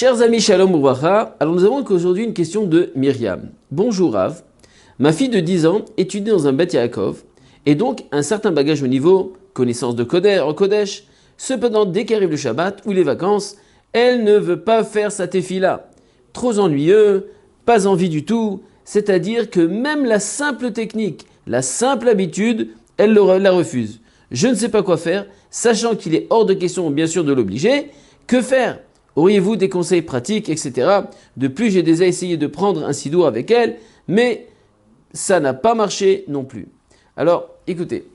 Chers amis, shalom ouvracha. Alors nous avons aujourd'hui une question de Myriam. Bonjour Rav, ma fille de 10 ans étudie dans un Beth Yaakov et donc un certain bagage au niveau, connaissance de Kodesh. Cependant, dès qu'arrive le Shabbat ou les vacances, elle ne veut pas faire sa tefila. Trop ennuyeux, pas envie du tout, c'est-à-dire que même la simple technique, la simple habitude, elle la refuse. Je ne sais pas quoi faire, sachant qu'il est hors de question bien sûr de l'obliger. Que faire ? Auriez-vous des conseils pratiques, etc. De plus, j'ai déjà essayé de prendre un sidour avec elle, mais ça n'a pas marché non plus. Alors, écoutez,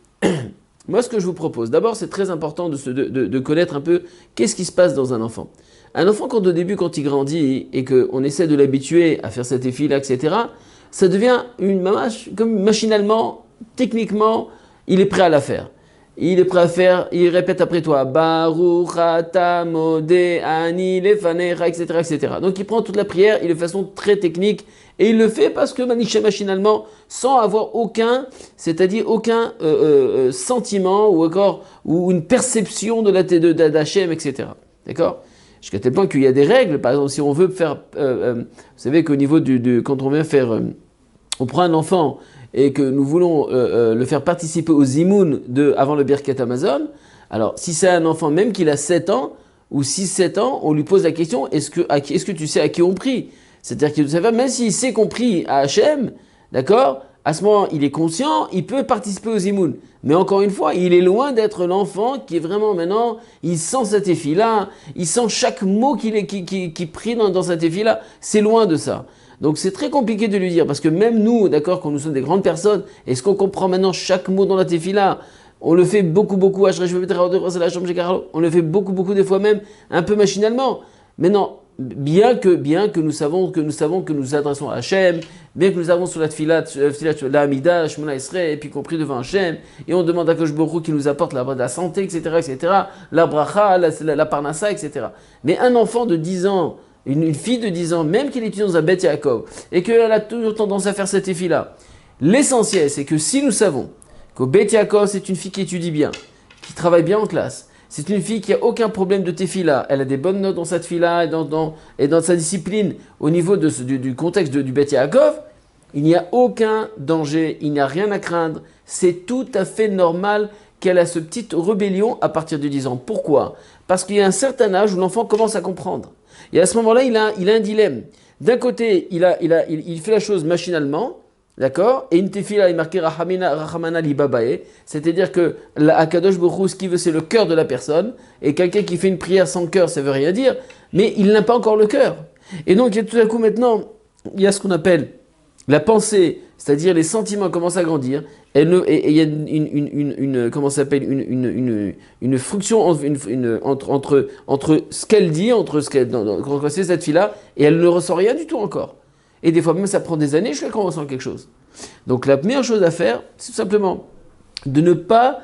moi ce que je vous propose, d'abord c'est très important de connaître un peu qu'est-ce qui se passe dans un enfant. Un enfant, quand au début, quand il grandit et qu'on essaie de l'habituer à faire cette effila, etc., ça devient comme machinalement, techniquement, il est prêt à la faire. Il est prêt à faire, il répète après toi, Baruch ata modéani lefanecha, etc., etc. Donc il prend toute la prière, il le fait de façon très technique et il le fait parce que machinalement, sans avoir aucun, c'est-à-dire aucun sentiment ou une perception d'Hachem, etc. D'accord ? Jusqu'à tel point qu'il y a des règles. Par exemple, si on veut faire, vous savez qu'au niveau quand on vient faire, on prend un enfant et que nous voulons le faire participer aux zimoun avant le Birkat Hamazon, alors si c'est un enfant même qu'il a 7 ans ou 6-7 ans, on lui pose la question, est-ce que tu sais à qui on prie ? C'est-à-dire que même s'il sait qu'on prie à Hachem, d'accord ? À ce moment, il est conscient, il peut participer aux zimoun. Mais encore une fois, il est loin d'être l'enfant qui est vraiment maintenant, il sent cette effie-là, il sent chaque mot qu'il prie dans cette effie-là. C'est loin de ça. Donc c'est très compliqué de lui dire, parce que même nous, d'accord, quand nous sommes des grandes personnes, est-ce qu'on comprend maintenant chaque mot dans la tefila ? On le fait beaucoup, on le fait beaucoup des fois même, un peu machinalement. Mais non, bien que nous savons que nous adressons à Hachem, bien que nous avons sur la tefila, la Hamida, Shemona Esrei, et puis compris devant Hachem, et on demande à Kosh Baruch Hu qui nous apporte la santé, etc., la bracha, la parnassa, etc. Mais un enfant de 10 ans, une fille de 10 ans, même qu'elle étudie dans un Beth Yaakov, et qu'elle a toujours tendance à faire cette effie-là, l'essentiel, c'est que si nous savons qu'au Beth Yaakov, c'est une fille qui étudie bien, qui travaille bien en classe, c'est une fille qui n'a aucun problème de tefila, elle a des bonnes notes dans sa tefila et dans sa discipline au niveau du contexte du Beth Yaakov, il n'y a aucun danger, il n'y a rien à craindre, c'est tout à fait normal qu'elle a ce petite rébellion à partir de 10 ans. Pourquoi ? Parce qu'il y a un certain âge où l'enfant commence à comprendre. Et à ce moment-là, il a un dilemme. D'un côté, il fait la chose machinalement, d'accord ? Et une tefila est marquée Rahamana li babae, c'est-à-dire que Akadosh Baruch Hu, ce qu'il veut, c'est le cœur de la personne. Et quelqu'un qui fait une prière sans cœur, ça veut rien dire, mais il n'a pas encore le cœur. Et donc, tout à coup, maintenant, il y a ce qu'on appelle la pensée, c'est-à-dire les sentiments commencent à grandir, et il y a une friction entre ce qu'elle dit, quand c'est cette fille-là, et elle ne ressent rien du tout encore. Et des fois même ça prend des années jusqu'à qu'on ressent quelque chose. Donc la meilleure chose à faire, c'est tout simplement de ne pas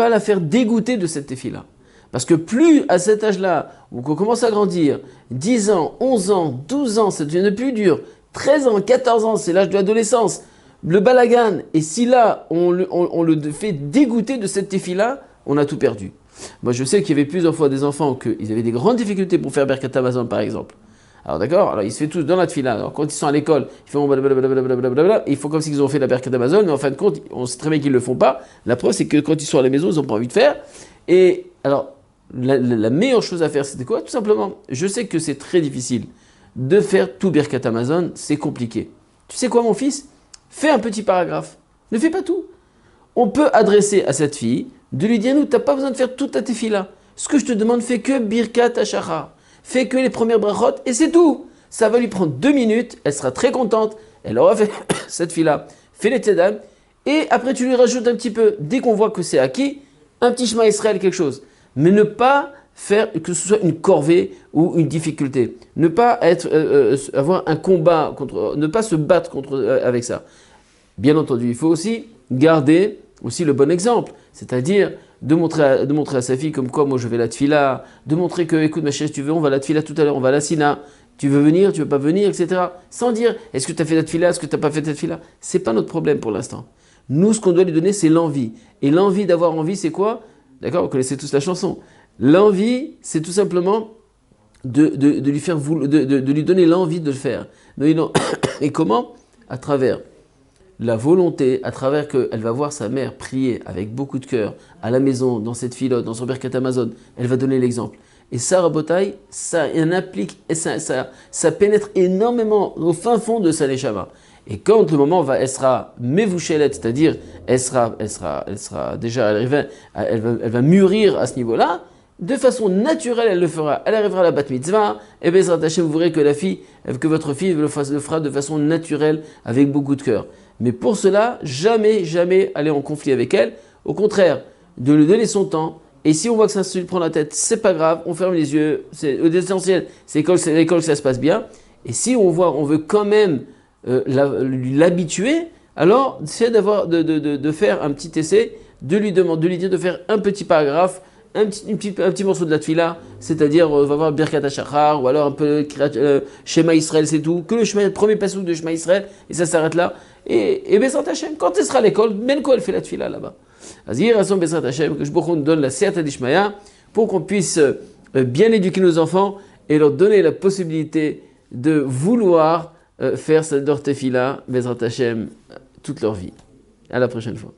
la faire dégoûter de cette fille-là. Parce que plus à cet âge-là, où on commence à grandir, 10 ans, 11 ans, 12 ans, ça devient de plus dur, 13 ans, 14 ans, c'est l'âge de l'adolescence, le balagan, et si là, on le fait dégoûter de cette tefila, on a tout perdu. Moi, je sais qu'il y avait plusieurs fois des enfants qu'ils avaient des grandes difficultés pour faire Birkat Hamazon, par exemple. Alors d'accord, alors ils se font tous dans la tefila. Alors quand ils sont à l'école, ils font blablabla, ils font comme s'ils ont fait la Birkat Hamazon, mais en fin de compte, on sait très bien qu'ils ne le font pas. La preuve, c'est que quand ils sont à la maison, ils n'ont pas envie de faire. Et alors, la meilleure chose à faire, c'était quoi ? Tout simplement, je sais que c'est très difficile de faire tout Birkat Hamazon, c'est compliqué. Tu sais quoi, mon fils ? Fais un petit paragraphe. Ne fais pas tout. On peut adresser à cette fille, de lui dire, nous, tu n'as pas besoin de faire toute ta tefila. Ce que je te demande, fais que Birkat Hashachar. Fais que les premières brachot, et c'est tout. Ça va lui prendre 2 minutes, elle sera très contente, elle aura fait cette fille-là, fait les tzedam, et après tu lui rajoutes un petit peu, dès qu'on voit que c'est acquis, un petit Shema Israël, quelque chose. Mais ne pas faire que ce soit une corvée ou une difficulté. Ne pas avoir un combat, ne pas se battre avec ça. Bien entendu, il faut aussi garder aussi le bon exemple, c'est-à-dire de montrer à sa fille comme quoi moi je vais la tfila, de montrer que écoute ma chérie si tu veux on va la tfila tout à l'heure, on va à la sina, tu veux venir, tu veux pas venir, etc. Sans dire est-ce que tu as fait la tfila, est-ce que tu n'as pas fait la tfila, c'est pas notre problème pour l'instant. Nous ce qu'on doit lui donner c'est l'envie. Et l'envie d'avoir envie c'est quoi ? D'accord, vous connaissez tous la chanson. L'envie c'est tout simplement de lui faire de lui donner l'envie de le faire. Et comment? À travers la volonté, à travers qu'elle va voir sa mère prier avec beaucoup de cœur à la maison, dans cette filote, dans son Birkat Amazon, elle va donner l'exemple. Et ça, Rabotai, ça implique, et ça pénètre énormément au fin fond de sa neshama. Et quand le moment elle sera mevouchelet, c'est-à-dire elle sera déjà, elle va mûrir à ce niveau-là, de façon naturelle, elle le fera. Elle arrivera à la bat mitzvah, et Bezrat Hashem, vous verrez que votre fille le fera de façon naturelle, avec beaucoup de cœur. Mais pour cela, jamais aller en conflit avec elle. Au contraire, de lui donner son temps. Et si on voit que ça se lui prend la tête, c'est pas grave, on ferme les yeux. C'est l'essentiel, c'est l'école que ça se passe bien. Et si on veut quand même l'habituer, alors c'est de faire un petit essai, de lui dire de faire un petit paragraphe, un petit morceau de la tfila, c'est-à-dire on va voir Birkat HaShachar, ou alors un peu Shema Israël, c'est tout, que le premier passouk de Shema Israël, et ça s'arrête là. Et Bezrat Hashem, quand elle sera à l'école, même quand elle fait la tfila là-bas. Azir Hashem Bezrat Hashem, que je nous donne la Siyata d'Ishmaya, pour qu'on puisse bien éduquer nos enfants et leur donner la possibilité de vouloir faire cette tefila Bezrat Hashem toute leur vie. À la prochaine fois.